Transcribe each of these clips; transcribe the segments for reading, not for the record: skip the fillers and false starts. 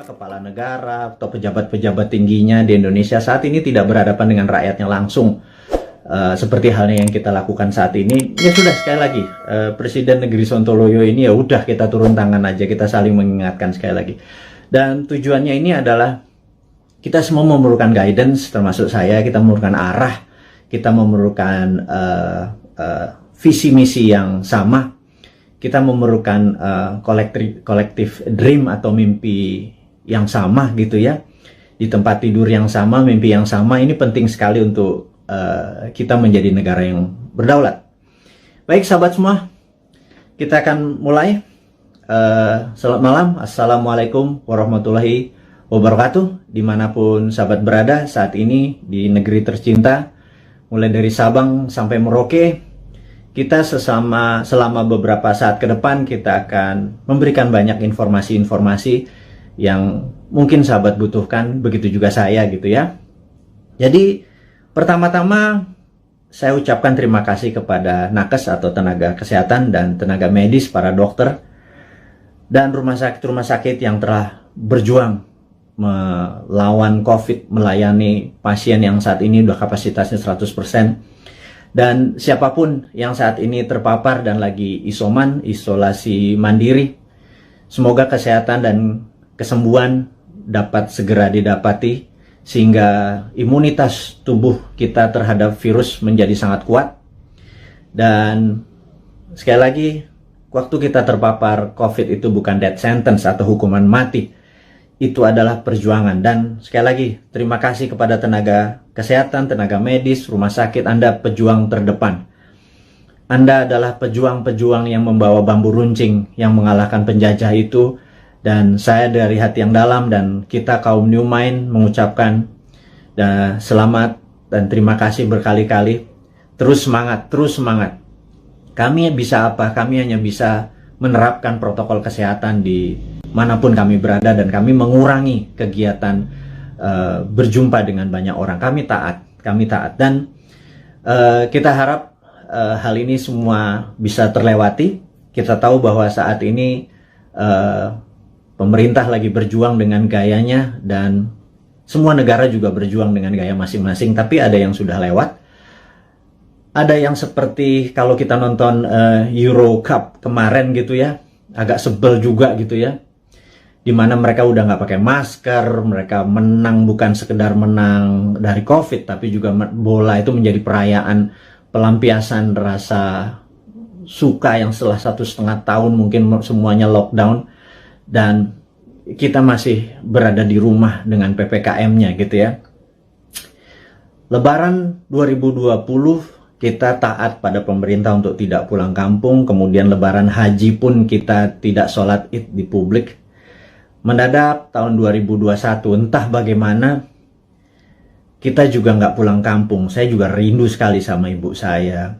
kepala negara atau pejabat-pejabat tingginya di Indonesia saat ini tidak berhadapan dengan rakyatnya langsung, seperti halnya yang kita lakukan saat ini, ya sudah, sekali lagi Presiden Negeri Sontoloyo ini ya udah, kita turun tangan aja, kita saling mengingatkan sekali lagi. Dan tujuannya ini adalah kita semua memerlukan guidance, termasuk saya. Kita memerlukan arah, kita memerlukan visi misi yang sama. Kita memerlukan collective dream atau mimpi yang sama gitu ya. Di tempat tidur yang sama, mimpi yang sama. Ini penting sekali untuk kita menjadi negara yang berdaulat. Baik sahabat semua, kita akan mulai. Selamat malam, Assalamualaikum warahmatullahi wabarakatuh. Dimanapun sahabat berada saat ini di negeri tercinta, mulai dari Sabang sampai Merauke, kita selama beberapa saat ke depan kita akan memberikan banyak informasi-informasi yang mungkin sahabat butuhkan, begitu juga saya gitu ya. Jadi pertama-tama saya ucapkan terima kasih kepada nakes atau tenaga kesehatan dan tenaga medis, para dokter dan rumah sakit yang telah berjuang melawan COVID, melayani pasien yang saat ini sudah kapasitasnya 100%. Dan siapapun yang saat ini terpapar dan lagi isolasi mandiri, semoga kesehatan dan kesembuhan dapat segera didapati sehingga imunitas tubuh kita terhadap virus menjadi sangat kuat. Dan sekali lagi, waktu kita terpapar COVID itu bukan death sentence atau hukuman mati. Itu adalah perjuangan. Dan sekali lagi, terima kasih kepada tenaga kesehatan, tenaga medis, rumah sakit. Anda pejuang terdepan. Anda adalah pejuang-pejuang yang membawa bambu runcing yang mengalahkan penjajah itu. Dan saya dari hati yang dalam dan kita kaum New Mind mengucapkan selamat dan terima kasih berkali-kali. Terus semangat, terus semangat. Kami bisa apa? Kami hanya bisa menerapkan protokol kesehatan di manapun kami berada, dan kami mengurangi kegiatan berjumpa dengan banyak orang. Kami taat, dan kita harap hal ini semua bisa terlewati. Kita tahu bahwa saat ini pemerintah lagi berjuang dengan gayanya, dan semua negara juga berjuang dengan gaya masing-masing, tapi ada yang sudah lewat. Ada yang seperti kalau kita nonton Euro Cup kemarin gitu ya, agak sebel juga gitu ya, dimana mereka udah nggak pakai masker, mereka menang bukan sekedar menang dari COVID, tapi juga bola itu menjadi perayaan pelampiasan rasa suka yang setelah 1,5 tahun mungkin semuanya lockdown, dan kita masih berada di rumah dengan PPKM-nya gitu ya. Lebaran 2020 kita taat pada pemerintah untuk tidak pulang kampung, kemudian lebaran haji pun kita tidak sholat id di publik. Mendadak tahun 2021, entah bagaimana, kita juga nggak pulang kampung. Saya juga rindu sekali sama ibu saya,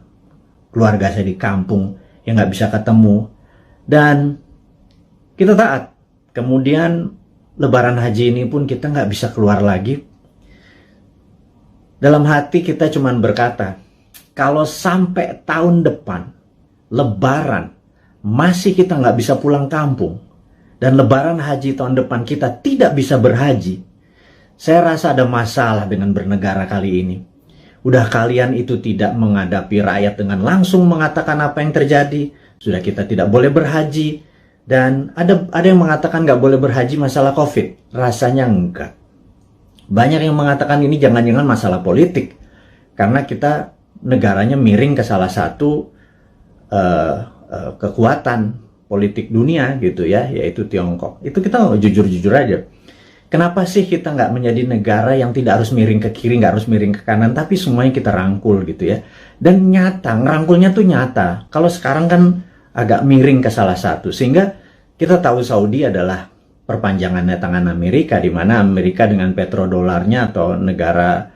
keluarga saya di kampung yang nggak bisa ketemu. Dan kita taat. Kemudian lebaran haji ini pun kita nggak bisa keluar lagi. Dalam hati kita cuman berkata, kalau sampai tahun depan lebaran masih kita nggak bisa pulang kampung, dan lebaran haji tahun depan kita tidak bisa berhaji, saya rasa ada masalah dengan bernegara kali ini. Udah kalian itu tidak menghadapi rakyat dengan langsung mengatakan apa yang terjadi. Sudah kita tidak boleh berhaji, dan ada yang mengatakan nggak boleh berhaji masalah COVID. Rasanya enggak. Banyak yang mengatakan ini jangan-jangan masalah politik, karena kita negaranya miring ke salah satu kekuatan politik dunia gitu ya, yaitu Tiongkok. Itu kita jujur-jujur aja. Kenapa sih kita nggak menjadi negara yang tidak harus miring ke kiri, nggak harus miring ke kanan, tapi semuanya kita rangkul gitu ya. Dan nyata, ngerangkulnya tuh nyata. Kalau sekarang kan agak miring ke salah satu, sehingga kita tahu Saudi adalah perpanjangannya tangan Amerika, di mana Amerika dengan petrodolarnya atau negara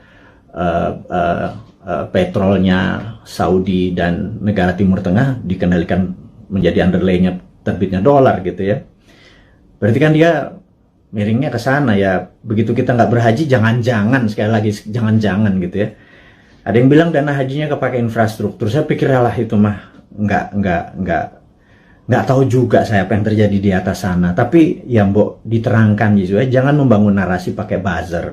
petrolnya Saudi dan negara Timur Tengah dikendalikan menjadi underlay-nya terbitnya dolar gitu ya. Berarti kan dia miringnya ke sana ya. Begitu kita nggak berhaji, jangan-jangan, sekali lagi jangan-jangan gitu ya. Ada yang bilang dana hajinya kepake infrastruktur. Saya pikir lah itu mah nggak Nggak tahu juga saya apa yang terjadi di atas sana. Tapi ya mbok diterangkan gitu ya. Jangan membangun narasi pakai buzzer.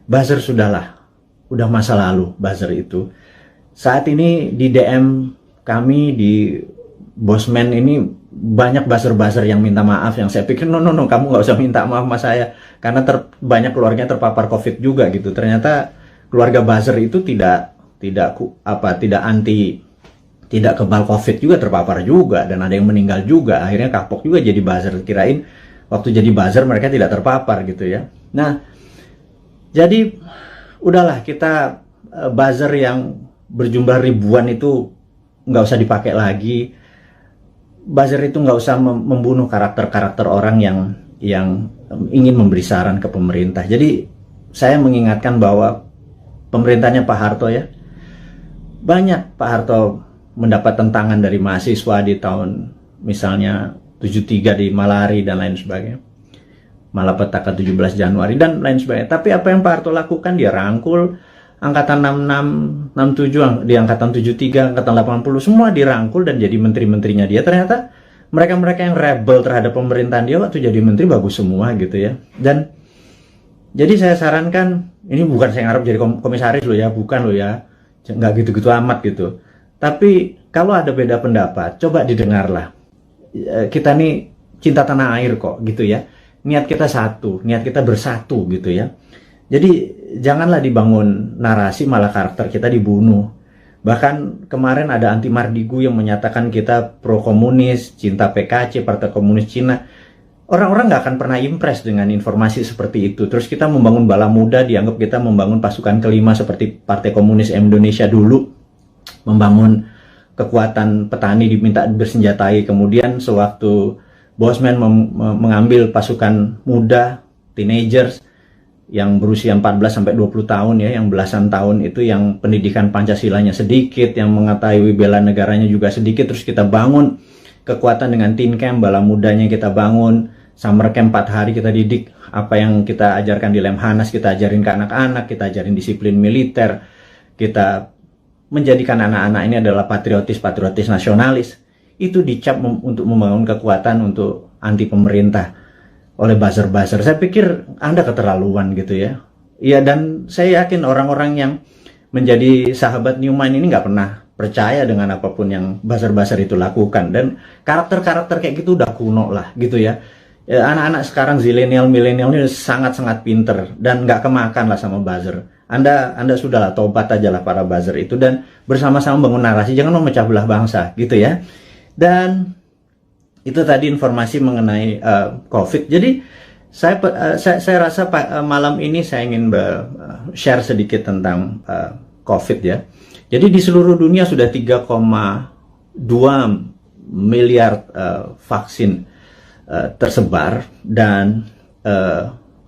Buzzer sudahlah. Udah masa lalu buzzer itu. Saat ini di DM kami di Bosman ini banyak buzzer-buzzer yang minta maaf. Yang saya pikir no kamu nggak usah minta maaf sama saya. Karena banyak keluarganya terpapar COVID juga gitu. Ternyata keluarga buzzer itu tidak kebal COVID juga, terpapar juga, dan ada yang meninggal juga. Akhirnya kapok juga jadi buzzer. Kirain waktu jadi buzzer mereka tidak terpapar gitu ya. Nah, jadi udahlah, kita buzzer yang berjumlah ribuan itu nggak usah dipakai lagi. Buzzer itu nggak usah membunuh karakter-karakter orang yang ingin memberi saran ke pemerintah. Jadi saya mengingatkan bahwa pemerintahnya Pak Harto ya, banyak Pak Harto mendapat tentangan dari mahasiswa di tahun misalnya 73 di Malari dan lain sebagainya, malapetaka 17 Januari dan lain sebagainya. Tapi apa yang Pak Harto lakukan, dia rangkul angkatan 66, 67, di angkatan 73, angkatan 80, semua dirangkul dan jadi menteri-menterinya dia. Ternyata mereka-mereka yang rebel terhadap pemerintahan dia waktu jadi menteri bagus semua gitu ya. Dan jadi saya sarankan, ini bukan saya ngarep jadi komisaris loh ya, bukan loh ya, nggak gitu-gitu amat gitu. Tapi kalau ada beda pendapat, coba didengarlah. Kita nih cinta tanah air kok gitu ya. Niat kita satu, niat kita bersatu gitu ya. Jadi janganlah dibangun narasi malah karakter kita dibunuh. Bahkan kemarin ada Anti Mardigu yang menyatakan kita pro komunis, cinta PKC, Partai Komunis Cina. Orang-orang nggak akan pernah impress dengan informasi seperti itu. Terus kita membangun bala muda, dianggap kita membangun pasukan kelima seperti Partai Komunis Indonesia dulu. Membangun kekuatan petani diminta bersenjatai. Kemudian sewaktu Bosman mengambil pasukan muda, teenagers, yang berusia 14-20 tahun ya, yang belasan tahun itu yang pendidikan Pancasilanya sedikit, yang mengetahui bela negaranya juga sedikit. Terus kita bangun kekuatan dengan teen camp, bala mudanya kita bangun, summer camp 4 hari kita didik apa yang kita ajarkan di Lemhanas, kita ajarin ke anak-anak, kita ajarin disiplin militer, kita menjadikan anak-anak ini adalah patriotis nasionalis. Itu dicap untuk membangun kekuatan untuk anti pemerintah oleh buzzer-buzzer. Saya pikir Anda keterlaluan gitu ya. Iya, dan saya yakin orang-orang yang menjadi sahabat Newman ini nggak pernah percaya dengan apapun yang buzzer-buzzer itu lakukan. Dan karakter-karakter kayak gitu udah kuno lah gitu ya. Anak-anak sekarang milenial ini sangat-sangat pinter dan nggak kemakan lah sama buzzer. Anda sudahlah tobat aja lah para buzzer itu dan bersama-sama bangun narasi, jangan memecah belah bangsa gitu ya. Dan itu tadi informasi mengenai COVID. Jadi saya rasa malam ini saya ingin share sedikit tentang COVID ya. Jadi di seluruh dunia sudah 3,2 miliar vaksin tersebar dan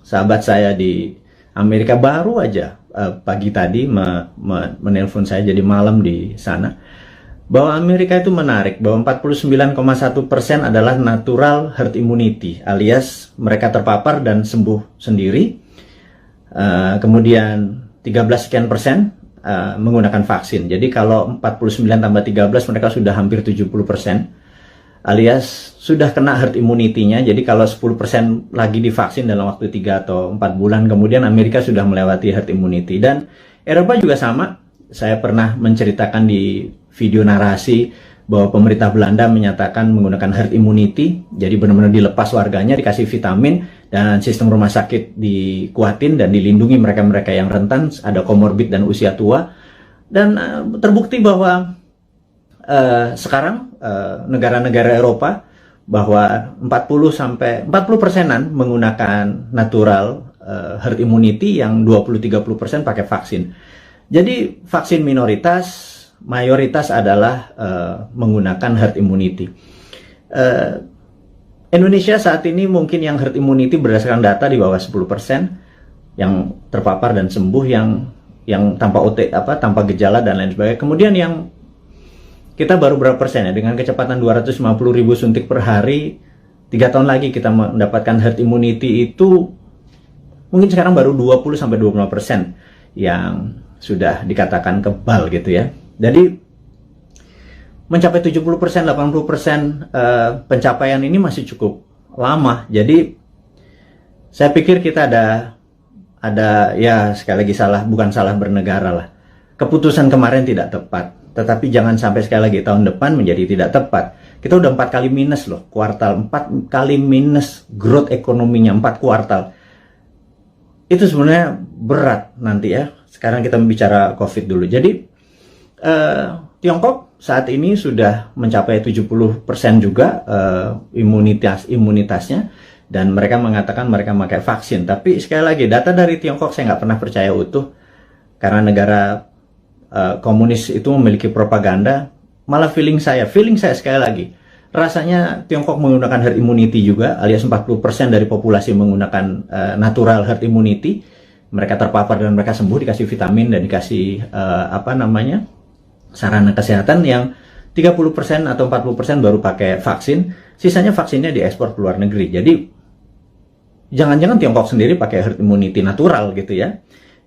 sahabat saya di Amerika baru aja pagi tadi menelpon saya, jadi malam di sana, bahwa Amerika itu menarik bahwa 49,1% adalah natural herd immunity, alias mereka terpapar dan sembuh sendiri. Kemudian 13 sekian persen menggunakan vaksin. Jadi kalau 49 tambah 13 mereka sudah hampir 70%, alias sudah kena herd immunity-nya. Jadi kalau 10% lagi divaksin dalam waktu 3 atau 4 bulan, kemudian Amerika sudah melewati herd immunity. Dan Eropa juga sama. Saya pernah menceritakan di video narasi bahwa pemerintah Belanda menyatakan menggunakan herd immunity. Jadi benar-benar dilepas warganya, dikasih vitamin, dan sistem rumah sakit dikuatin dan dilindungi mereka-mereka yang rentan, ada komorbid dan usia tua. Dan terbukti bahwa sekarang negara-negara Eropa bahwa 40% menggunakan natural herd immunity, yang 20-30% pakai vaksin. Jadi vaksin minoritas, mayoritas adalah menggunakan herd immunity. Indonesia saat ini mungkin yang herd immunity berdasarkan data di bawah 10% yang terpapar dan sembuh, yang tanpa gejala dan lain sebagainya. Kemudian yang kita baru berapa persen ya, dengan kecepatan 250.000 suntik per hari, 3 tahun lagi kita mendapatkan herd immunity itu mungkin sekarang baru 20-25% yang sudah dikatakan kebal gitu ya. Jadi mencapai 70%, 80% pencapaian ini masih cukup lama. Jadi saya pikir kita ada ya sekali lagi bukan salah bernegara lah. Keputusan kemarin tidak tepat, tetapi jangan sampai sekali lagi tahun depan menjadi tidak tepat. Kita udah 4 kali minus loh, kuartal 4 kali minus growth ekonominya 4 kuartal. Itu sebenarnya berat nanti ya. Sekarang kita bicara COVID dulu. Jadi Tiongkok saat ini sudah mencapai 70% juga imunitasnya, dan mereka mengatakan mereka memakai vaksin. Tapi sekali lagi, data dari Tiongkok saya nggak pernah percaya utuh, karena negara komunis itu memiliki propaganda. Malah feeling saya sekali lagi, rasanya Tiongkok menggunakan herd immunity juga, alias 40% dari populasi menggunakan natural herd immunity. Mereka terpapar dan mereka sembuh, dikasih vitamin dan dikasih sarana kesehatan. Yang 30% atau 40% baru pakai vaksin, sisanya vaksinnya diekspor ke luar negeri. Jadi jangan-jangan Tiongkok sendiri pakai herd immunity natural gitu ya,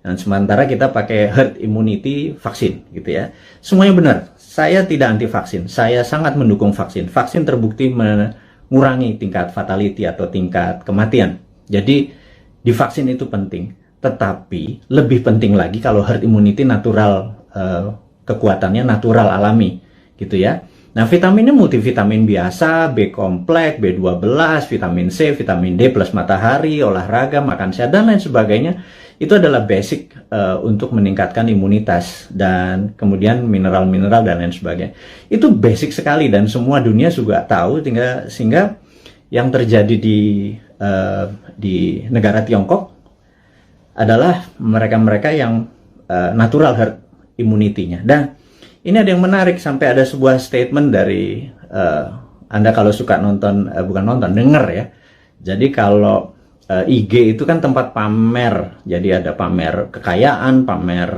dan sementara kita pakai herd immunity vaksin gitu ya. Semuanya benar. Saya tidak anti vaksin, saya sangat mendukung vaksin. Vaksin terbukti mengurangi tingkat fatality atau tingkat kematian. Jadi divaksin itu penting, tetapi lebih penting lagi kalau herd immunity natural, kekuatannya natural alami gitu ya. Nah, vitaminnya multivitamin biasa, B kompleks, B12, vitamin C, vitamin D plus matahari, olahraga, makan sehat dan lain sebagainya. Itu adalah basic untuk meningkatkan imunitas, dan kemudian mineral-mineral dan lain sebagainya. Itu basic sekali dan semua dunia juga tahu, sehingga yang terjadi di negara Tiongkok adalah mereka-mereka yang natural herd immunity-nya. Dan ini ada yang menarik, sampai ada sebuah statement dari Anda kalau suka nonton, denger ya. Jadi kalau IG itu kan tempat pamer, jadi ada pamer kekayaan, pamer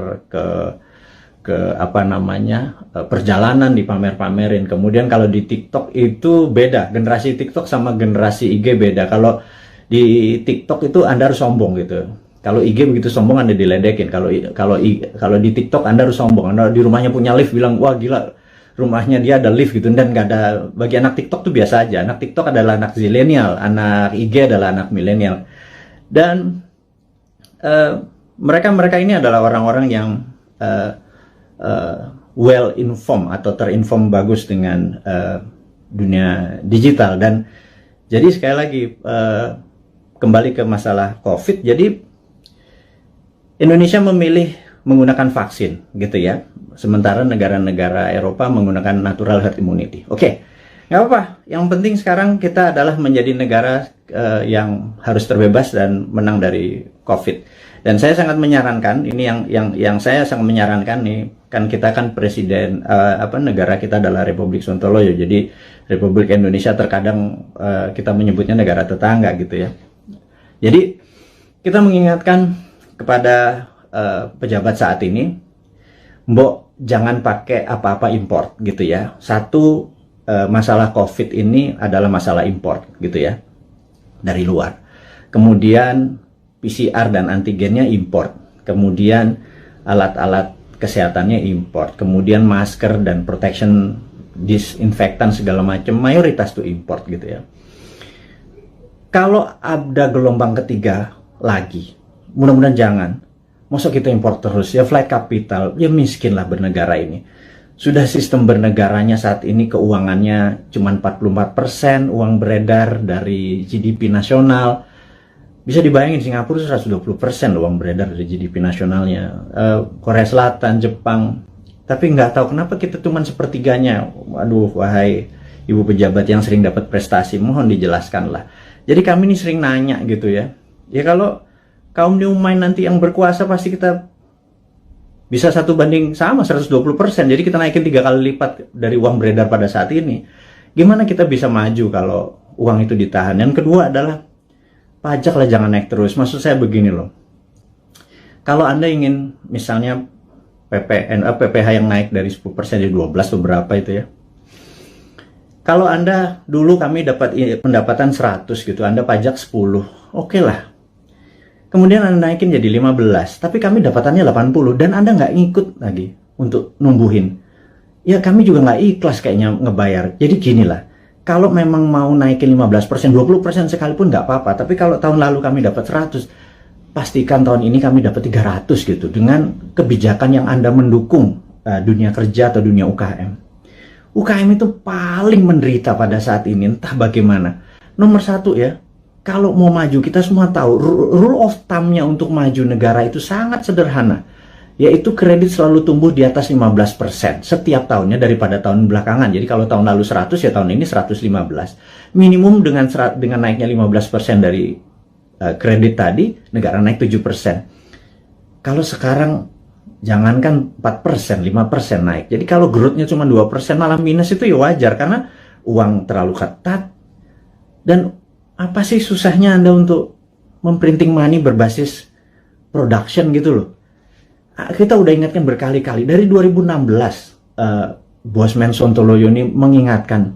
perjalanan dipamer-pamerin. Kemudian kalau di TikTok itu beda, generasi TikTok sama generasi IG beda. Kalau di TikTok itu Anda harus sombong gitu. Kalau IG begitu sombong Anda diledekin. Kalau di TikTok Anda harus sombong. Anda di rumahnya punya lift, bilang wah gila, rumahnya dia ada lift gitu, dan nggak ada. Bagi anak TikTok tuh biasa aja. Anak TikTok adalah anak zilenial, anak IG adalah anak milenial. Dan mereka ini adalah orang-orang yang well informed atau terinform bagus dengan dunia digital. Dan jadi sekali lagi kembali ke masalah COVID. Jadi Indonesia memilih menggunakan vaksin gitu ya, sementara negara-negara Eropa menggunakan natural herd immunity. Oke, nggak apa-apa. Yang penting sekarang kita adalah menjadi negara yang harus terbebas dan menang dari COVID. Dan saya sangat menyarankan, ini yang saya sangat menyarankan nih, kan kita kan presiden, negara kita adalah Republik Sontoloyo. Jadi Republik Indonesia terkadang kita menyebutnya negara tetangga gitu ya. Jadi kita mengingatkan kepada pejabat saat ini, mbok jangan pakai apa-apa import gitu ya. Satu, masalah COVID ini adalah masalah import gitu ya, dari luar. Kemudian PCR dan antigennya import. Kemudian alat-alat kesehatannya import. Kemudian masker dan protection disinfektan segala macam mayoritas tuh import gitu ya. Kalau ada gelombang ketiga lagi, mudah-mudahan jangan. Masa kita impor terus ya, flight capital, ya miskin lah bernegara ini. Sudah sistem bernegaranya saat ini keuangannya cuma 44% uang beredar dari GDP nasional. Bisa dibayangin Singapura 120% uang beredar dari GDP nasionalnya. Korea Selatan, Jepang. Tapi nggak tahu kenapa kita cuma sepertiganya. Waduh, wahai ibu pejabat yang sering dapat prestasi, mohon dijelaskan lah. Jadi kami ini sering nanya gitu ya. Ya kalau kaum New Mind nanti yang berkuasa, pasti kita bisa 1:120. Jadi kita naikin 3 kali lipat dari uang beredar pada saat ini. Gimana kita bisa maju kalau uang itu ditahan? Yang kedua adalah pajak lah jangan naik terus. Maksud saya begini loh. Kalau Anda ingin misalnya PPH yang naik dari 10% jadi 12 atau berapa itu ya. Kalau Anda dulu kami dapat pendapatan 100 gitu, Anda pajak 10. Oke lah. Kemudian Anda naikin jadi 15, tapi kami dapatannya 80 dan Anda nggak ngikut lagi untuk numbuhin. ya kami juga nggak ikhlas kayaknya ngebayar. Jadi gini lah, kalau memang mau naikin 15%, 20% sekalipun nggak apa-apa. Tapi kalau tahun lalu kami dapat 100, pastikan tahun ini kami dapat 300 gitu. Dengan kebijakan yang Anda mendukung dunia kerja atau dunia UKM. UKM itu paling menderita pada saat ini, entah bagaimana. Nomor satu ya, kalau mau maju, kita semua tahu, rule of thumb-nya untuk maju negara itu sangat sederhana. Yaitu kredit selalu tumbuh di atas 15% setiap tahunnya daripada tahun belakangan. Jadi kalau tahun lalu 100, ya tahun ini 115. Minimum dengan naiknya 15% dari kredit tadi, negara naik 7%. Kalau sekarang jangankan 4%, 5% naik. Jadi kalau growth-nya cuma 2% malah minus, itu ya wajar karena uang terlalu ketat. Dan apa sih susahnya Anda untuk memprinting money berbasis production gitu loh. Kita udah ingatkan berkali-kali dari 2016, Bosman Sontoloyo ini mengingatkan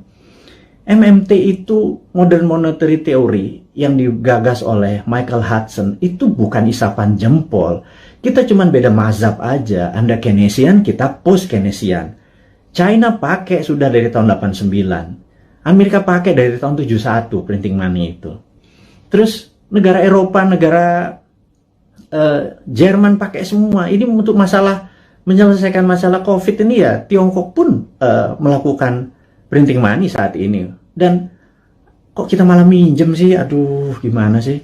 MMT itu modern monetary theory yang digagas oleh Michael Hudson itu bukan isapan jempol. Kita cuma beda mazhab aja. Anda Keynesian, kita post Keynesian. China pakai sudah dari tahun 89. Amerika pakai dari tahun 71 printing money itu. Terus negara Eropa, negara Jerman pakai semua. Ini untuk menyelesaikan masalah COVID ini ya, Tiongkok pun melakukan printing money saat ini. Dan kok kita malah minjem sih? Aduh, gimana sih?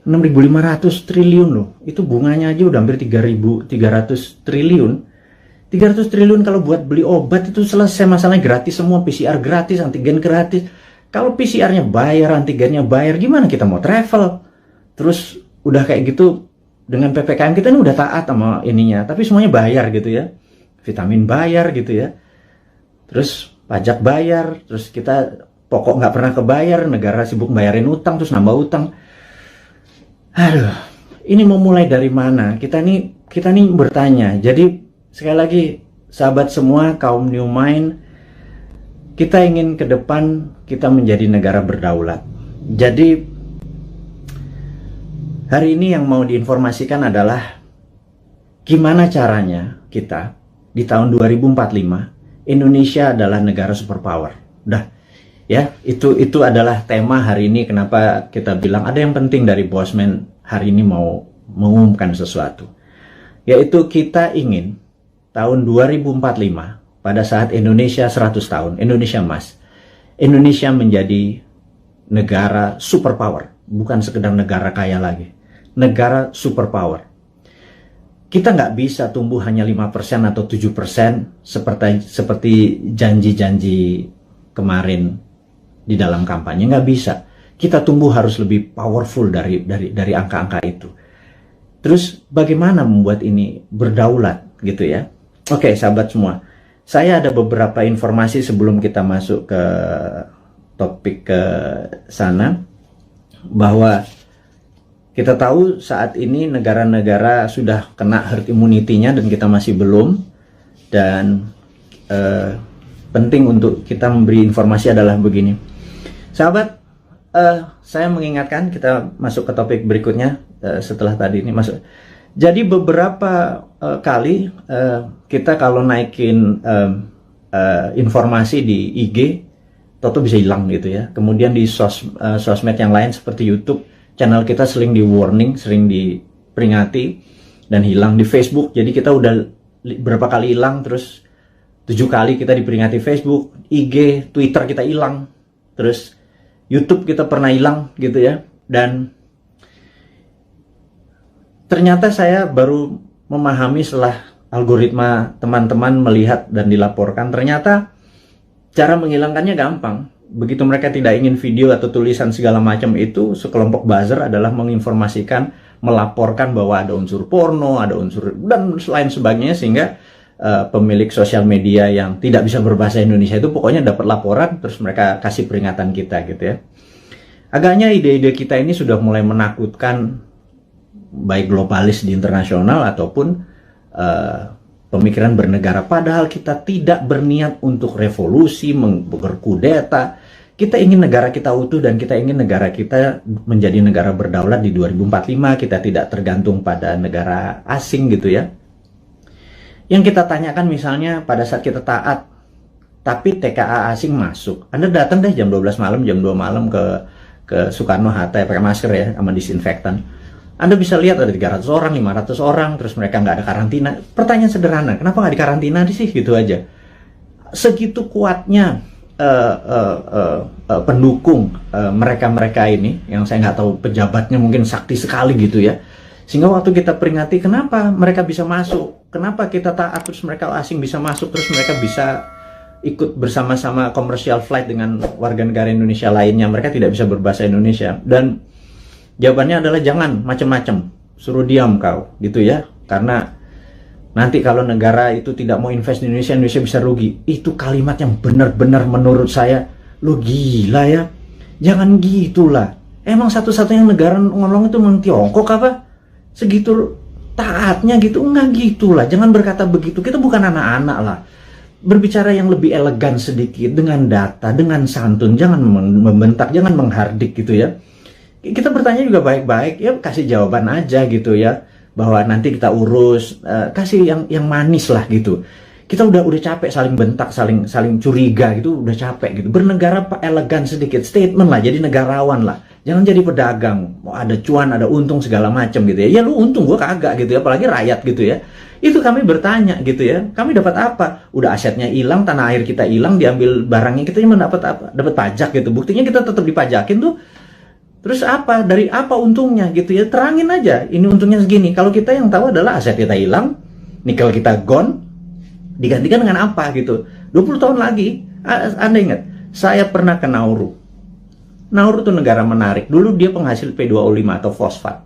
6.500 triliun loh. Itu bunganya aja udah hampir 3.300 triliun. 300 triliun kalau buat beli obat itu selesai masalahnya, gratis semua, PCR gratis, antigen gratis. Kalau PCR-nya bayar, antigennya bayar, gimana kita mau travel? Terus udah kayak gitu, dengan PPKM kita ini udah taat sama ininya, tapi semuanya bayar gitu ya. Vitamin bayar gitu ya. Terus pajak bayar, terus kita pokok nggak pernah kebayar, negara sibuk bayarin utang, terus nambah utang. Aduh, ini mau mulai dari mana? Kita nih bertanya. Jadi sekali lagi, sahabat semua, kaum New Mind, kita ingin ke depan kita menjadi negara berdaulat. Jadi hari ini yang mau diinformasikan adalah gimana caranya kita di tahun 2045 Indonesia adalah negara superpower. Udah ya, itu adalah tema hari ini. Kenapa kita bilang ada yang penting dari Bosman hari ini mau mengumumkan sesuatu, yaitu kita ingin tahun 2045 pada saat Indonesia 100 tahun, Indonesia Emas, Indonesia menjadi negara superpower, bukan sekedar negara kaya lagi, negara superpower. Kita nggak bisa tumbuh hanya 5% atau 7% seperti janji-janji kemarin di dalam kampanye. Nggak bisa. Kita tumbuh harus lebih powerful dari angka-angka itu. Terus bagaimana membuat ini berdaulat gitu ya? Oke, sahabat semua. Saya ada beberapa informasi sebelum kita masuk ke topik ke sana, bahwa kita tahu saat ini negara-negara sudah kena herd immunity-nya dan kita masih belum. Dan penting untuk kita memberi informasi adalah begini. Sahabat, saya mengingatkan kita masuk ke topik berikutnya setelah tadi ini masuk. Jadi beberapa kali kita kalau naikin informasi di IG, toto bisa hilang gitu ya. Kemudian di sosmed yang lain seperti YouTube, channel kita sering di warning, sering diperingati dan hilang. Di Facebook, jadi kita udah berapa kali hilang, terus 7 kali kita diperingati Facebook, IG, Twitter kita hilang, terus YouTube kita pernah hilang gitu ya. Dan ternyata saya baru memahami setelah algoritma teman-teman melihat dan dilaporkan, ternyata cara menghilangkannya gampang. Begitu mereka tidak ingin video atau tulisan segala macam itu, sekelompok buzzer adalah menginformasikan, melaporkan bahwa ada unsur porno, ada unsur dan lain sebagainya, sehingga pemilik sosial media yang tidak bisa berbahasa Indonesia itu pokoknya dapat laporan, terus mereka kasih peringatan kita gitu ya. Agaknya ide-ide kita ini sudah mulai menakutkan baik globalis di internasional ataupun pemikiran bernegara, padahal kita tidak berniat untuk revolusi, berkudeta. Kita ingin negara kita utuh dan kita ingin negara kita menjadi negara berdaulat di 2045. Kita tidak tergantung pada negara asing gitu ya. Yang kita tanyakan misalnya pada saat kita taat tapi TKA asing masuk. Anda datang deh jam 12 malam, jam 2 malam ke Soekarno-Hatta ya, pakai masker ya, sama disinfektan. Anda bisa lihat ada 300 orang, 500 orang, terus mereka nggak ada karantina. Pertanyaan sederhana, kenapa nggak dikarantina sih? Gitu aja. Segitu kuatnya pendukung mereka-mereka ini, yang saya nggak tahu pejabatnya mungkin sakti sekali gitu ya. Sehingga waktu kita peringati, kenapa mereka bisa masuk? Kenapa kita taat terus mereka asing bisa masuk, terus mereka bisa ikut bersama-sama komersial flight dengan warga negara Indonesia lainnya, mereka tidak bisa berbahasa Indonesia. Dan jawabannya adalah jangan macam-macam, suruh diam kau gitu ya, karena nanti kalau negara itu tidak mau invest di Indonesia, Indonesia bisa rugi. Itu kalimat yang benar-benar menurut saya, lo gila ya, jangan gitulah. Emang satu-satunya negara ngomong itu memang Tiongkok apa? Segitu taatnya gitu? Enggak gitulah, jangan berkata begitu, kita bukan anak-anak lah. Berbicara yang lebih elegan sedikit, dengan data, dengan santun, jangan membentak, jangan menghardik gitu ya. Kita bertanya juga baik-baik, ya kasih jawaban aja gitu ya, bahwa nanti kita urus, kasih yang manis lah gitu. Kita udah capek saling bentak, saling curiga gitu, udah capek gitu. Bernegara elegan sedikit, statement lah, jadi negarawan lah. Jangan jadi pedagang, mau ada cuan, ada untung segala macam gitu ya. Ya lu untung, gua kagak gitu ya, apalagi rakyat gitu ya. Itu kami bertanya gitu ya, kami dapat apa? Udah asetnya hilang, tanah air kita hilang, diambil barangnya, kita cuma dapat apa? Dapat pajak gitu. Buktinya kita tetap dipajakin tuh. Terus apa? Dari apa untungnya gitu ya? Terangin aja, ini untungnya segini. Kalau kita yang tahu adalah aset kita hilang, nikel kita gone, digantikan dengan apa gitu. 20 tahun lagi, Anda ingat, saya pernah ke Nauru. Nauru tuh negara menarik. Dulu dia penghasil P2O5 atau fosfat.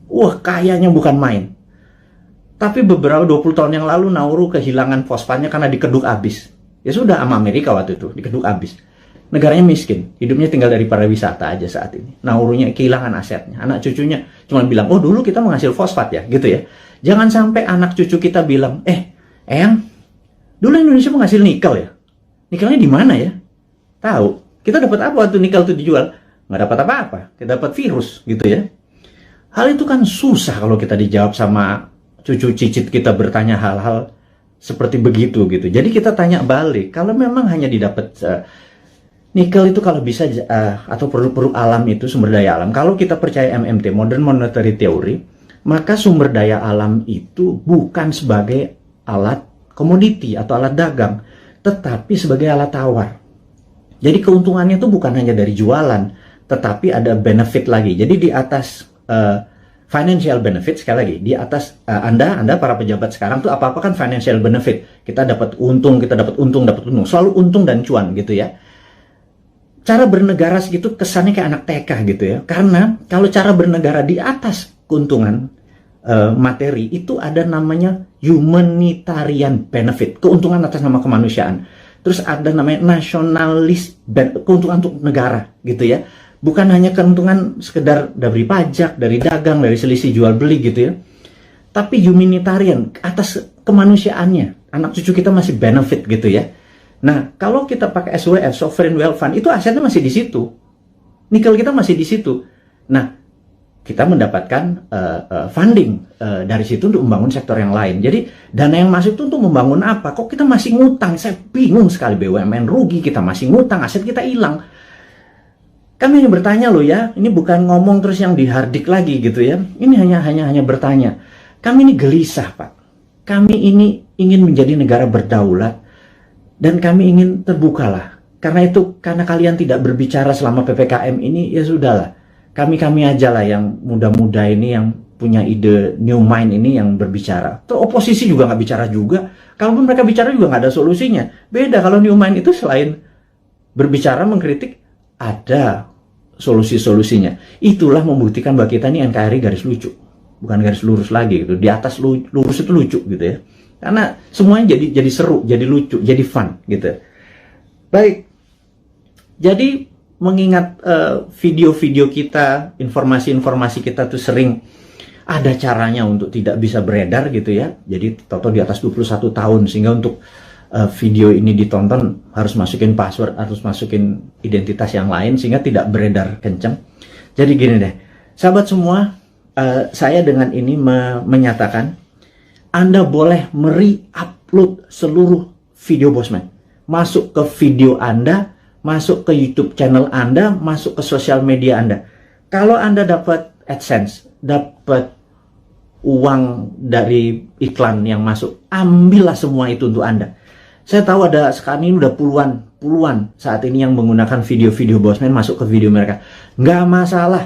Wah, kayanya bukan main. Tapi beberapa 20 tahun yang lalu Nauru kehilangan fosfatnya karena dikeduk habis. Ya sudah, sama Amerika waktu itu, dikeduk habis. Negaranya miskin, hidupnya tinggal dari pariwisata aja saat ini. Naurunya kehilangan asetnya. Anak cucunya cuma bilang, oh dulu kita menghasil fosfat ya, gitu ya. Jangan sampai anak cucu kita bilang, Eyang, dulu Indonesia menghasil nikel ya? Nikelnya di mana ya? Tahu, kita dapat apa waktu nikel itu dijual? Nggak dapat apa-apa, kita dapat virus, gitu ya. Hal itu kan susah kalau kita dijawab sama cucu cicit kita bertanya hal-hal seperti begitu gitu. Jadi kita tanya balik, kalau memang hanya didapat nikel itu kalau bisa atau produk-produk alam itu sumber daya alam. Kalau kita percaya MMT, Modern Monetary Theory, maka sumber daya alam itu bukan sebagai alat komoditi atau alat dagang, tetapi sebagai alat tawar. Jadi keuntungannya itu bukan hanya dari jualan, tetapi ada benefit lagi. Jadi di atas financial benefit, sekali lagi, di atas Anda para pejabat sekarang tuh apa-apa kan financial benefit. Kita dapat untung, dapat untung. Selalu untung dan cuan gitu ya. Cara bernegara segitu kesannya kayak anak TK gitu ya. Karena kalau cara bernegara di atas keuntungan materi, itu ada namanya humanitarian benefit. Keuntungan atas nama kemanusiaan. Terus ada namanya nasionalis, keuntungan untuk negara gitu ya. Bukan hanya keuntungan sekedar dari pajak, dari dagang, dari selisih jual beli gitu ya. Tapi humanitarian, atas kemanusiaannya. Anak cucu kita masih benefit gitu ya. Nah, kalau kita pakai SWF, Sovereign Wealth Fund, itu asetnya masih di situ. Nikel kita masih di situ. Nah, kita mendapatkan funding dari situ untuk membangun sektor yang lain. Jadi, dana yang masuk itu untuk membangun apa? Kok kita masih ngutang? Saya bingung sekali, BUMN rugi, kita masih ngutang, aset kita hilang. Kami hanya bertanya loh ya, ini bukan ngomong terus yang dihardik lagi gitu ya. Ini hanya bertanya. Kami ini gelisah, Pak. Kami ini ingin menjadi negara berdaulat dan kami ingin terbukalah. Karena itu, karena kalian tidak berbicara selama PPKM ini, ya sudahlah. Kami aja lah yang muda-muda ini yang punya ide new mind ini yang berbicara. Terus oposisi juga nggak bicara juga. Kalaupun mereka bicara juga nggak ada solusinya. Beda kalau new mind itu selain berbicara mengkritik, ada solusi-solusinya. Itulah membuktikan bahwa kita ini NKRI garis lucu, bukan garis lurus lagi gitu. Di atas lurus itu lucu gitu ya. Karena semuanya jadi seru, jadi lucu, jadi fun gitu. Baik. Jadi mengingat video-video kita, informasi-informasi kita tuh sering ada caranya untuk tidak bisa beredar gitu ya. Jadi toto di atas 21 tahun sehingga untuk video ini ditonton harus masukin password, harus masukin identitas yang lain sehingga tidak beredar kenceng. Jadi gini deh, sahabat semua, saya dengan ini menyatakan Anda boleh upload seluruh video Bosman. masuk ke video Anda, masuk ke YouTube channel Anda, masuk ke sosial media Anda. Kalau Anda dapat AdSense, dapat uang dari iklan yang masuk, ambillah semua itu untuk Anda. Saya tahu ada sekarang ini udah puluhan saat ini yang menggunakan video-video Bosman masuk ke video mereka. Nggak masalah.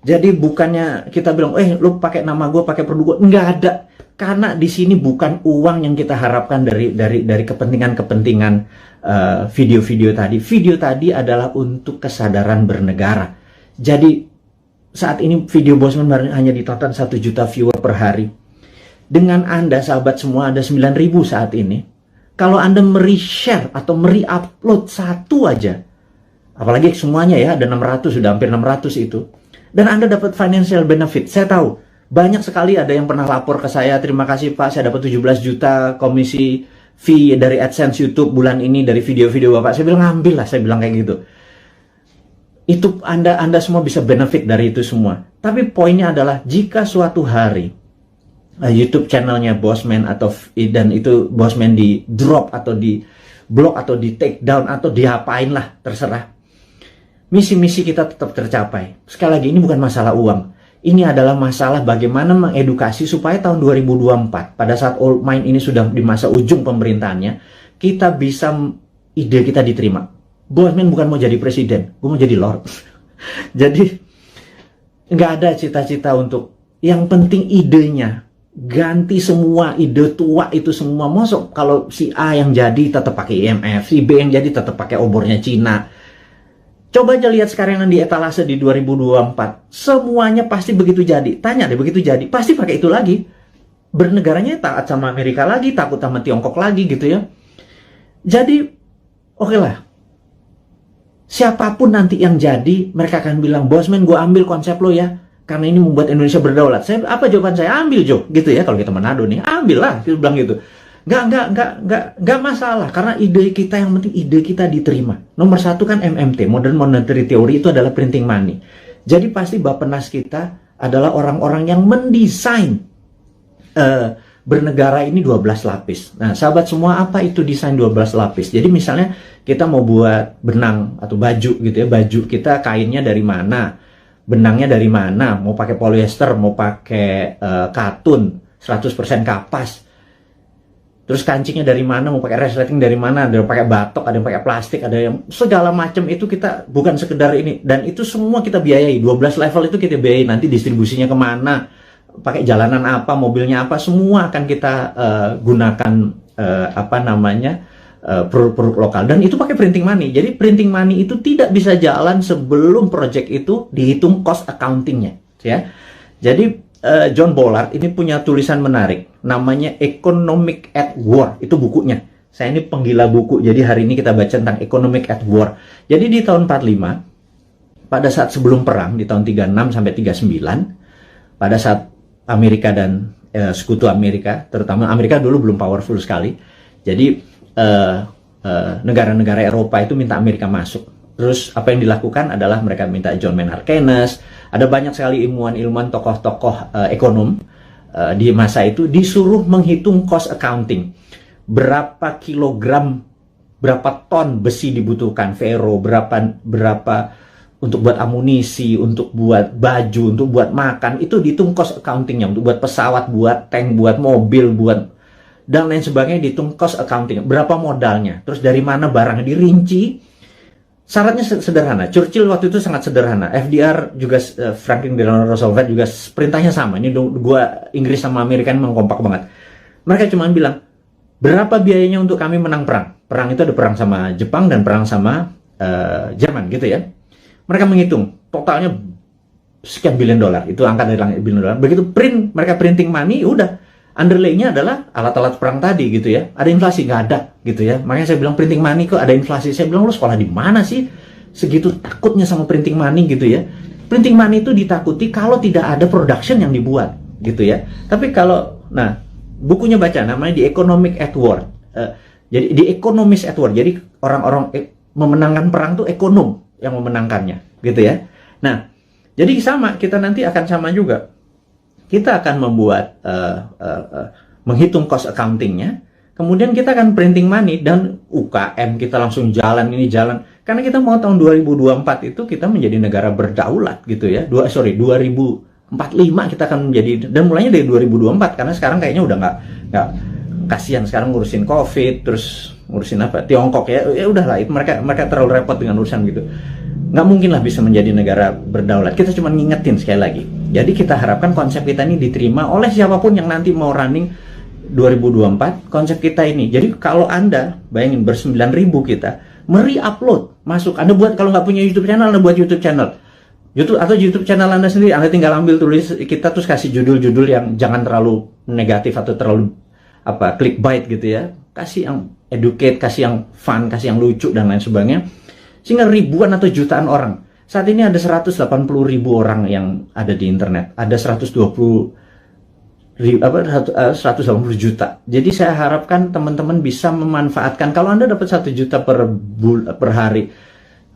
Jadi bukannya kita bilang, lu pakai nama gue, pakai produk gue. Nggak ada. Karena di sini bukan uang yang kita harapkan dari kepentingan-kepentingan video-video tadi. Video tadi adalah untuk kesadaran bernegara. Jadi saat ini video Bosman hanya ditonton 1 juta viewer per hari. Dengan Anda, sahabat semua, ada 9.000 saat ini. Kalau Anda share atau upload satu aja, apalagi semuanya ya, ada 600, sudah hampir 600 itu. Dan Anda dapat financial benefit. Saya tahu, banyak sekali ada yang pernah lapor ke saya, terima kasih Pak, saya dapat 17 juta komisi fee dari AdSense YouTube bulan ini, dari video-video Bapak. Saya bilang, ambil lah, saya bilang kayak gitu. Itu Anda semua bisa benefit dari itu semua. Tapi poinnya adalah, jika suatu hari YouTube channelnya Bosman dan itu Bosman di drop atau di block atau di take down atau diapain lah, terserah. Misi-misi kita tetap tercapai. Sekali lagi, ini bukan masalah uang. Ini adalah masalah bagaimana mengedukasi supaya tahun 2024, pada saat Old Mind ini sudah di masa ujung pemerintahannya, kita bisa, ide kita diterima. Bosman bukan mau jadi presiden, gue mau jadi lord. Jadi nggak ada cita-cita untuk, yang penting idenya. Ganti semua ide tua itu semua. Mosok kalau si A yang jadi tetap pakai IMF, si B yang jadi tetap pakai obornya Cina. Coba aja lihat sekarang yang di etalase di 2024. Semuanya pasti begitu jadi. Tanya deh, begitu jadi pasti pakai itu lagi. Bernegaranya taat sama Amerika lagi, takut sama Tiongkok lagi gitu ya. Jadi oke lah, siapapun nanti yang jadi, mereka akan bilang, Bosman, gue ambil konsep lo ya, karena ini membuat Indonesia berdaulat. Apa jawaban saya? Ambil, Jo, gitu ya. Kalau kita Manado nih, ambil lah, kita bilang gitu. Nggak masalah, karena ide kita, yang penting ide kita diterima. Nomor satu kan MMT, Modern Monetary Theory, itu adalah printing money. Jadi pasti Bappenas kita adalah orang-orang yang mendesain bernegara ini 12 lapis. Nah, sahabat semua, apa itu desain 12 lapis? Jadi misalnya kita mau buat benang atau baju gitu ya, baju kita kainnya dari mana? Benangnya dari mana? Mau pakai polyester, mau pakai katun, 100% kapas. Terus kancingnya dari mana? Mau pakai resleting dari mana? Ada yang pakai batok, ada yang pakai plastik, ada yang segala macam itu. Kita bukan sekedar ini, dan itu semua kita biayai. 12 level itu kita biayai. Nanti distribusinya kemana? Pakai jalanan apa? Mobilnya apa? Semua akan kita gunakan produk-produk lokal, dan itu pakai printing money. Jadi printing money itu tidak bisa jalan sebelum project itu dihitung cost accountingnya, ya. Jadi John Bollard ini punya tulisan menarik, namanya Economic at War. Itu bukunya. Saya ini penggila buku, jadi hari ini kita baca tentang Economic at War. Jadi di tahun 45, pada saat sebelum perang di tahun 36 sampai 39, pada saat Amerika dan sekutu Amerika, terutama Amerika dulu belum powerful sekali. Jadi negara-negara Eropa itu minta Amerika masuk. Terus apa yang dilakukan adalah mereka minta John Maynard Keynes, ada banyak sekali ilmuwan-ilmuwan, tokoh-tokoh ekonom di masa itu disuruh menghitung cost accounting. Berapa kilogram, berapa ton besi dibutuhkan, ferro, berapa untuk buat amunisi, untuk buat baju, untuk buat makan, itu dihitung cost accountingnya, untuk buat pesawat, buat tank, buat mobil, buat dan lain sebagainya, dihitung cost accounting, berapa modalnya, terus dari mana barangnya dirinci. Syaratnya sederhana. Churchill waktu itu sangat sederhana. FDR juga, Franklin Delano Roosevelt juga perintahnya sama. Ini dua, Inggris sama Amerika memang kompak banget. Mereka cuma bilang, berapa biayanya untuk kami menang perang? Perang itu ada perang sama Jepang dan perang sama Jerman gitu ya. Mereka menghitung totalnya sekian billion dolar. Itu angka dari langit, billion dolar. Begitu mereka printing money, udah. Underlay-nya adalah alat-alat perang tadi gitu ya. Ada inflasi? Nggak ada gitu ya. Makanya saya bilang printing money kok ada inflasi. Saya bilang, lu sekolah di mana sih? Segitu takutnya sama printing money gitu ya. Printing money itu ditakuti kalau tidak ada production yang dibuat gitu ya. Tapi kalau, nah, bukunya baca, namanya The Economic at War. Jadi The Economist at War. Jadi orang-orang memenangkan perang tuh ekonom yang memenangkannya gitu ya. Nah, jadi sama, kita nanti akan sama juga. Kita akan membuat menghitung cost accountingnya, kemudian kita akan printing money dan UKM kita langsung jalan, ini jalan. Karena kita mau tahun 2024 itu kita menjadi negara berdaulat gitu ya. 2045 kita akan menjadi, dan mulainya dari 2024 karena sekarang kayaknya udah nggak kasihan sekarang ngurusin COVID, terus ngurusin apa Tiongkok ya udahlah, itu mereka terlalu repot dengan urusan gitu. Nggak mungkin lah bisa menjadi negara berdaulat. Kita cuma ngingetin sekali lagi. Jadi kita harapkan konsep kita ini diterima oleh siapapun yang nanti mau running 2024, konsep kita ini. Jadi kalau Anda, bayangin ber-9.000 kita, upload masuk. Anda buat, kalau nggak punya YouTube channel, Anda buat YouTube channel. YouTube channel Anda sendiri, Anda tinggal ambil tulis kita, terus kasih judul-judul yang jangan terlalu negatif atau terlalu clickbait gitu ya. Kasih yang educate, kasih yang fun, kasih yang lucu, dan lain sebagainya. Sehingga ribuan atau jutaan orang. Saat ini ada 180.000 orang yang ada di internet. Ada 180 juta. Jadi saya harapkan teman-teman bisa memanfaatkan. Kalau Anda dapat 1 juta per hari,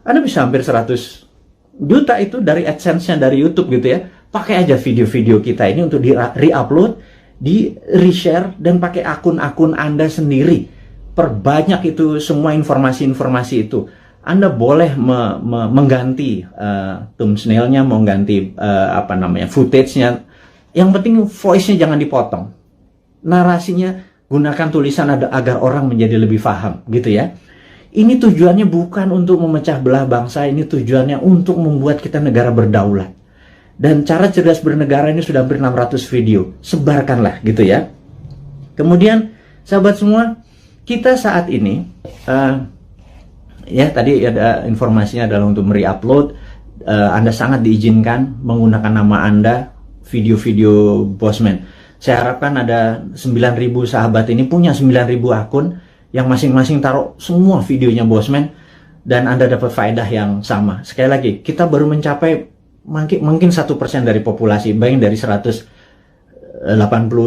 Anda bisa hampir 100 juta itu dari AdSense-nya dari YouTube gitu ya. Pakai aja video-video kita ini untuk di-upload, di-reshare, dan pakai akun-akun Anda sendiri. Perbanyak itu semua informasi-informasi itu. Anda boleh mengganti thumbnail-nya, mengganti footage-nya. Yang penting voice-nya jangan dipotong. Narasinya gunakan tulisan agar orang menjadi lebih paham, gitu ya. Ini tujuannya bukan untuk memecah belah bangsa, ini tujuannya untuk membuat kita negara berdaulat. Dan cara cerdas bernegara ini sudah hampir 600 video. Sebarkanlah, gitu ya. Kemudian, sahabat semua, kita saat ini ya tadi ada informasinya adalah untuk upload. Anda sangat diizinkan menggunakan nama Anda video-video Bosman. Saya harapkan ada 9.000 sahabat ini punya 9.000 akun yang masing-masing taruh semua videonya Bosman, dan Anda dapat faedah yang sama. Sekali lagi, kita baru mencapai mungkin 1% dari populasi. Bayangin dari 180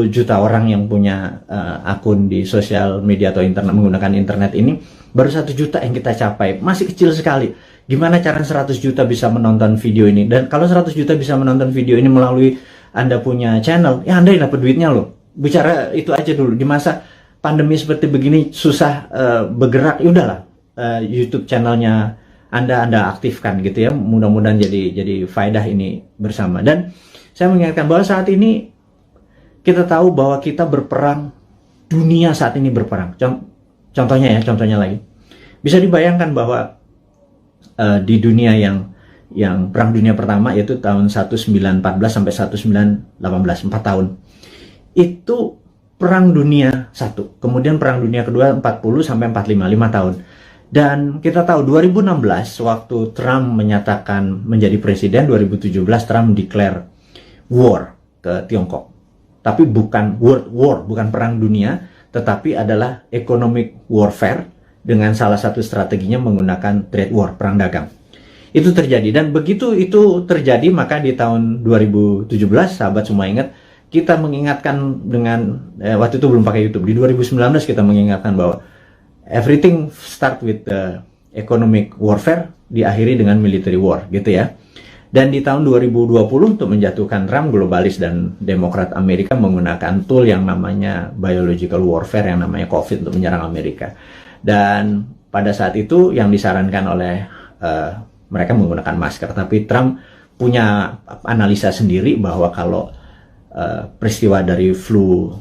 juta orang yang punya akun di sosial media atau internet, menggunakan internet ini, baru 1 juta yang kita capai. Masih kecil sekali. Gimana cara 100 juta bisa menonton video ini? Dan kalau 100 juta bisa menonton video ini melalui Anda punya channel, ya Anda yang dapat duitnya loh. Bicara itu aja dulu. Di masa pandemi seperti begini, susah bergerak, ya udahlah. YouTube channelnya Anda aktifkan gitu ya. Mudah-mudahan jadi faedah ini bersama. Dan saya mengingatkan bahwa saat ini kita tahu bahwa kita berperang, dunia saat ini berperang. Contohnya lagi, bisa dibayangkan bahwa di dunia yang perang dunia pertama, yaitu tahun 1914 sampai 1918, 4 tahun, itu perang dunia 1. Kemudian perang dunia kedua 40 sampai 45, 5 tahun. Dan kita tahu 2016 waktu Trump menyatakan menjadi presiden, 2017 Trump declare war ke Tiongkok. Tapi bukan world war, bukan perang dunia, tetapi adalah economic warfare dengan salah satu strateginya menggunakan trade war, perang dagang. Itu terjadi, dan begitu itu terjadi maka di tahun 2017, sahabat semua ingat, kita mengingatkan dengan, waktu itu belum pakai YouTube, di 2019 kita mengingatkan bahwa everything start with economic warfare, diakhiri dengan military war, gitu ya. Dan di tahun 2020 untuk menjatuhkan Trump, globalis dan Demokrat Amerika menggunakan tool yang namanya biological warfare, yang namanya COVID, untuk menyerang Amerika. Dan pada saat itu yang disarankan oleh mereka menggunakan masker. Tapi Trump punya analisa sendiri bahwa kalau peristiwa dari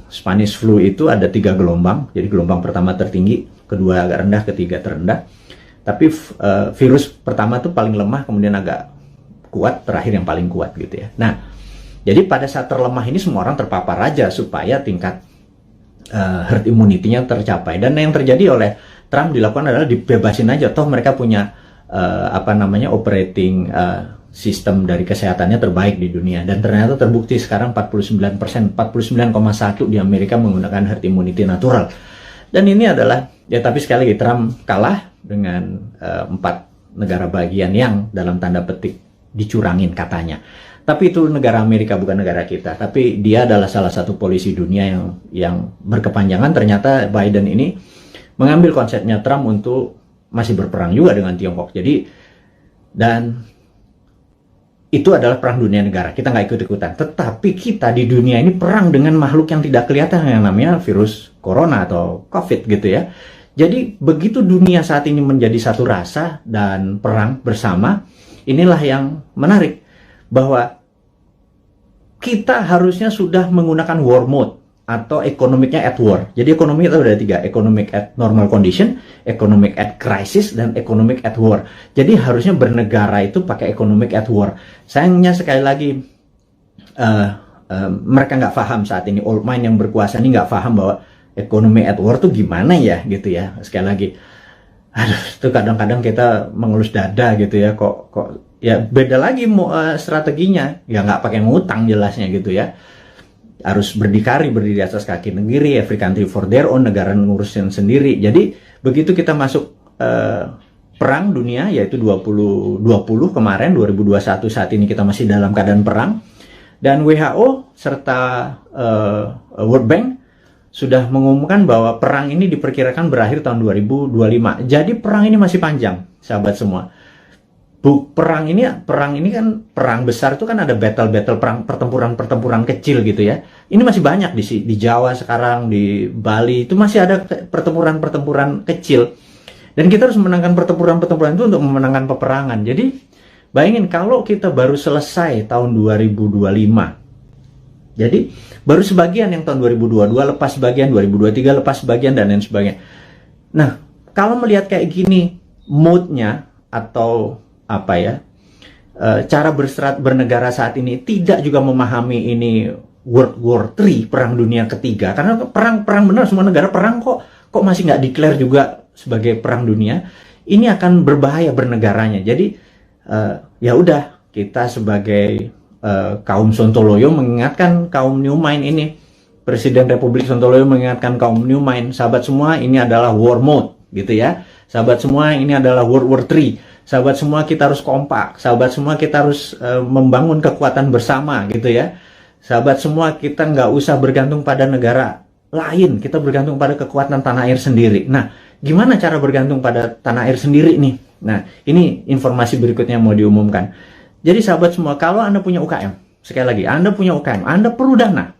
Spanish flu itu ada 3 gelombang. Jadi gelombang pertama tertinggi, kedua agak rendah, ketiga terendah. Tapi virus pertama itu paling lemah, kemudian agak kuat, terakhir yang paling kuat gitu ya. Nah, jadi pada saat terlemah ini semua orang terpapar aja supaya tingkat herd immunity-nya tercapai. Dan yang terjadi oleh Trump dilakukan adalah dibebasin aja, toh mereka punya operating sistem dari kesehatannya terbaik di dunia. Dan ternyata terbukti sekarang 49%, 49,1 di Amerika menggunakan herd immunity natural. Dan ini adalah, ya tapi sekali lagi Trump kalah dengan 4 negara bagian yang dalam tanda petik dicurangin katanya. Tapi itu negara Amerika, bukan negara kita. Tapi dia adalah salah satu polisi dunia yang berkepanjangan. Ternyata Biden ini mengambil konsepnya Trump untuk masih berperang juga dengan Tiongkok. Jadi, dan itu adalah perang dunia negara. Kita nggak ikut-ikutan. Tetapi kita di dunia ini perang dengan makhluk yang tidak kelihatan, yang namanya virus corona atau COVID gitu ya. Jadi begitu dunia saat ini menjadi satu rasa dan perang bersama, inilah yang menarik bahwa kita harusnya sudah menggunakan war mode atau ekonomiknya at war. Jadi ekonomi itu ada 3, economic at normal condition, economic at crisis, dan economic at war. Jadi harusnya bernegara itu pakai economic at war. Sayangnya sekali lagi mereka nggak paham saat ini, old mind yang berkuasa ini nggak paham bahwa ekonomi at war tuh gimana ya gitu ya. Sekali lagi, aduh, itu kadang-kadang kita mengelus dada gitu ya, kok ya beda lagi strateginya, ya nggak pakai ngutang jelasnya gitu ya, harus berdikari, berdiri atas kaki sendiri, every country for their own, negara ngurusin sendiri. Jadi begitu kita masuk perang dunia, yaitu 2020 kemarin, 2021 saat ini kita masih dalam keadaan perang, dan WHO serta World Bank sudah mengumumkan bahwa perang ini diperkirakan berakhir tahun 2025. Jadi perang ini masih panjang, sahabat semua. Perang ini kan perang besar itu kan ada battle perang, pertempuran kecil gitu ya. Ini masih banyak di Jawa sekarang, di Bali itu masih ada pertempuran kecil. Dan kita harus memenangkan pertempuran itu untuk memenangkan peperangan. Jadi bayangin kalau kita baru selesai tahun 2025. Jadi baru sebagian yang tahun 2022 lepas sebagian, 2023 lepas sebagian, dan lain sebagainya. Nah, kalau melihat kayak gini, mood-nya atau apa ya, cara bernegara saat ini tidak juga memahami ini World War III, perang dunia ketiga, karena perang benar, semua negara perang kok masih nggak declare juga sebagai perang dunia. Ini akan berbahaya bernegaranya. Jadi ya udah, kita sebagai kaum Sontoloyo mengingatkan kaum New Mind ini, Presiden Republik Sontoloyo mengingatkan kaum New Mind, sahabat semua, ini adalah war mode gitu ya. Sahabat semua, ini adalah World War III. Sahabat semua, kita harus kompak. Sahabat semua, kita harus membangun kekuatan bersama gitu ya. Sahabat semua, kita nggak usah bergantung pada negara lain, kita bergantung pada kekuatan tanah air sendiri. Nah, gimana cara bergantung pada tanah air sendiri nih? Nah, ini informasi berikutnya mau diumumkan. Jadi sahabat semua, kalau Anda punya UKM, sekali lagi, Anda punya UKM, Anda perlu dana.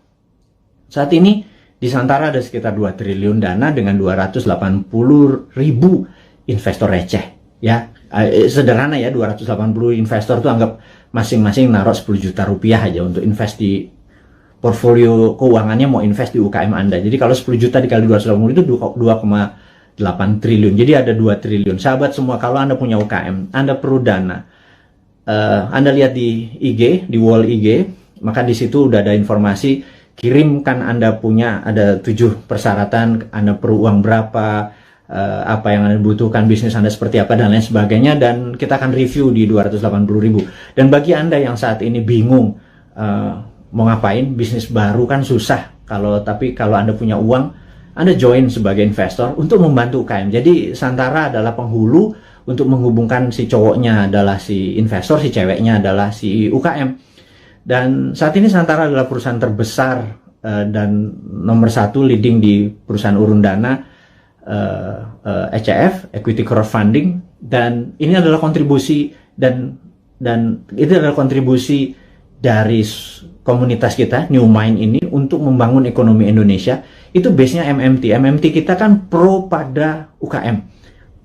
Saat ini di Santara ada sekitar 2 triliun dana dengan 280.000 investor receh. Ya, sederhana ya, 280 investor itu anggap masing-masing naruh 10 juta rupiah aja untuk invest di portfolio keuangannya, mau invest di UKM Anda. Jadi kalau 10 juta dikali 280 itu 2,8 triliun. Jadi ada 2 triliun. Sahabat semua, kalau Anda punya UKM, Anda perlu dana. Anda lihat di IG, di wall IG, maka di situ udah ada informasi, kirimkan Anda punya, ada 7 persyaratan, Anda perlu uang berapa, apa yang Anda butuhkan, bisnis Anda seperti apa, dan lain sebagainya, dan kita akan review di 280.000. Dan bagi Anda yang saat ini bingung mau ngapain, bisnis baru kan susah, tapi kalau Anda punya uang, Anda join sebagai investor untuk membantu UKM. Jadi Santara adalah penghulu untuk menghubungkan, si cowoknya adalah si investor, si ceweknya adalah si UKM. Dan saat ini Santara adalah perusahaan terbesar dan nomor 1 leading di perusahaan urun dana ECF, Equity Crowdfunding, dan ini adalah kontribusi dan itu adalah kontribusi dari komunitas kita New Mind ini untuk membangun ekonomi Indonesia. Itu base-nya MMT kita kan pro pada UKM,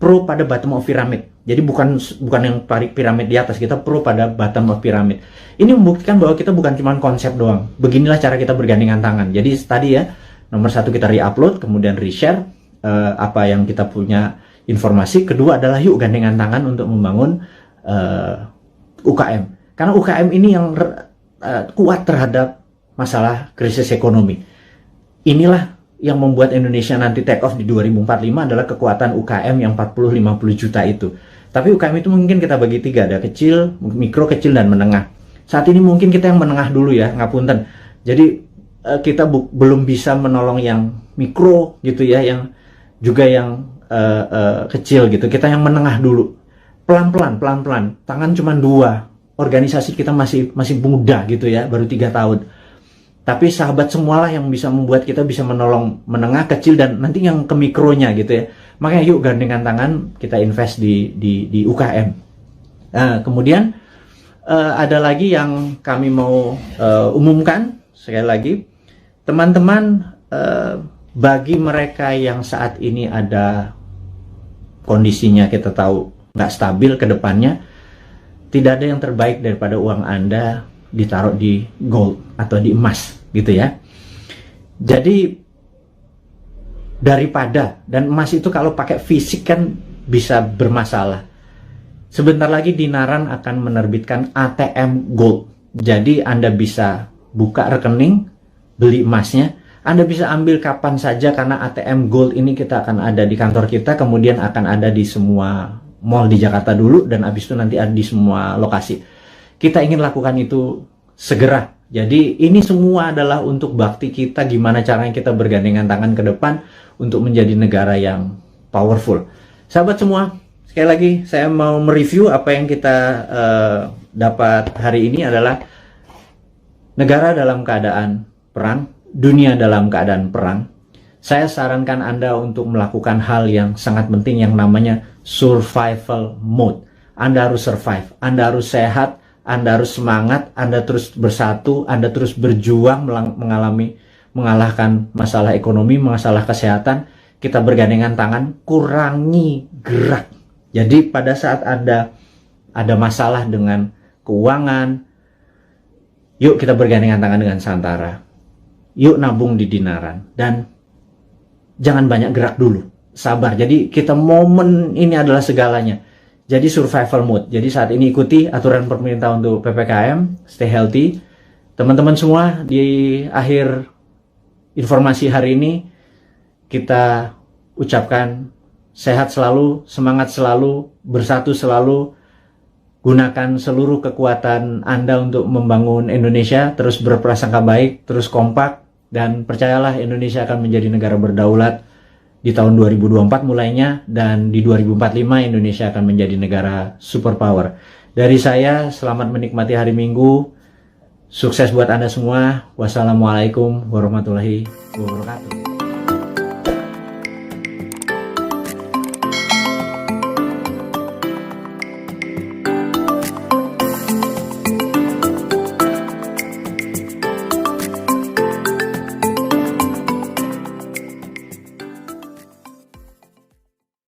pro pada bottom of pyramid. Jadi bukan yang piramid di atas, kita pro pada bottom of pyramid. Ini membuktikan bahwa kita bukan cuma konsep doang. Beginilah cara kita bergandengan tangan. Jadi tadi ya, nomor 1 kita re-upload, kemudian re-share apa yang kita punya informasi. Kedua adalah yuk gandengan tangan untuk membangun UKM. Karena UKM ini yang kuat terhadap masalah krisis ekonomi. Inilah yang membuat Indonesia nanti take off di 2045 adalah kekuatan UKM yang 40-50 juta itu. Tapi UKM itu mungkin kita bagi 3, ada kecil, mikro, kecil, dan menengah. Saat ini mungkin kita yang menengah dulu ya, ngapunten. Jadi kita belum bisa menolong yang mikro gitu ya, yang juga yang kecil gitu. Kita yang menengah dulu. Pelan-pelan. Tangan cuma 2. Organisasi kita masih muda gitu ya, baru 3 tahun. Tapi sahabat semualah yang bisa membuat kita bisa menolong menengah, kecil, dan nanti yang ke mikronya gitu ya. Makanya yuk gandengan tangan, kita invest di UKM. Nah, kemudian ada lagi yang kami mau umumkan sekali lagi, teman-teman, bagi mereka yang saat ini ada kondisinya kita tahu nggak stabil ke depannya, tidak ada yang terbaik daripada uang Anda ditaruh di gold atau di emas gitu ya. Jadi daripada, dan emas itu kalau pakai fisik kan bisa bermasalah. Sebentar lagi Dinaran akan menerbitkan ATM Gold. Jadi Anda bisa buka rekening, beli emasnya. Anda bisa ambil kapan saja karena ATM Gold ini kita akan ada di kantor kita, kemudian akan ada di semua mall di Jakarta dulu, dan habis itu nanti ada di semua lokasi. Kita ingin lakukan itu segera. Jadi ini semua adalah untuk bakti kita, gimana caranya kita bergandengan tangan ke depan untuk menjadi negara yang powerful. Sahabat semua, sekali lagi saya mau mereview apa yang kita dapat hari ini adalah negara dalam keadaan perang, dunia dalam keadaan perang. Saya sarankan Anda untuk melakukan hal yang sangat penting yang namanya survival mode. Anda harus survive, Anda harus sehat, Anda harus semangat, Anda terus bersatu, Anda terus berjuang mengalahkan masalah ekonomi, masalah kesehatan. Kita bergandengan tangan, kurangi gerak. Jadi pada saat Anda ada masalah dengan keuangan, yuk kita bergandengan tangan dengan Santara. Yuk nabung di Dinaran. Dan jangan banyak gerak dulu. Sabar. Jadi kita momen ini adalah segalanya. Jadi survival mode. Jadi saat ini ikuti aturan pemerintah untuk PPKM, stay healthy. Teman-teman semua, di akhir informasi hari ini kita ucapkan sehat selalu, semangat selalu, bersatu selalu. Gunakan seluruh kekuatan Anda untuk membangun Indonesia, terus berprasangka baik, terus kompak, dan percayalah Indonesia akan menjadi negara berdaulat di tahun 2024 mulainya, dan di 2045 Indonesia akan menjadi negara superpower. Dari saya, selamat menikmati hari Minggu. Sukses buat Anda semua. Wassalamualaikum warahmatullahi wabarakatuh.